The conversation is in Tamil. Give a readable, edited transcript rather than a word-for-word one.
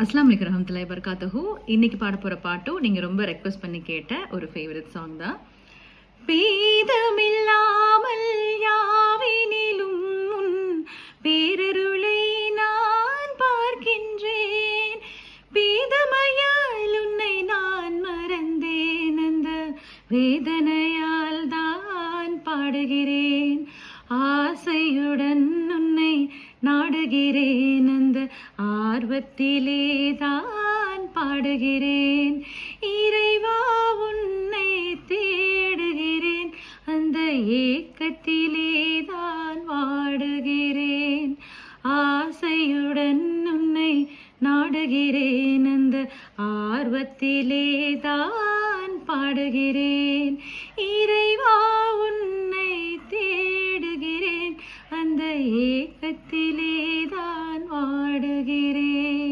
அஸ்ஸலாமு அலைக்கும் வரஹ்மத்துல்லாஹி வபரகாத்துஹு. இன்னைக்கு பாட போற பாட்டும் நீங்க ரொம்ப ரெக்வெஸ்ட் பண்ணி கேட்ட ஒரு ஃபேவரட் சாங் தான். பேதமில்லாமல் யாவினிலும் உன் பேரருளை நான் பார்க்கின்றேன். பேதமையால் உன்னை நான் மறந்தேன். அந்த வேதனையால் தான் பாடுகிறேன். ஆசையுடன் உன்னை நாடுகிறேன். அந்த ஆர்வத்திலே தான் பாடுகிறேன். இறைவா உன்னை தேடுகிறேன். அந்த ஏக்கத்திலே தான் வாடுகிறேன். ஆசையுடன் உன்னை நாடுகிறேன். அந்த ஆர்வத்திலே தான் பாடுகிறேன். இறைவா உன்னை தேடுகிறேன். அந்த ஏக்கத்திலே தான் வாடுகிறேன்.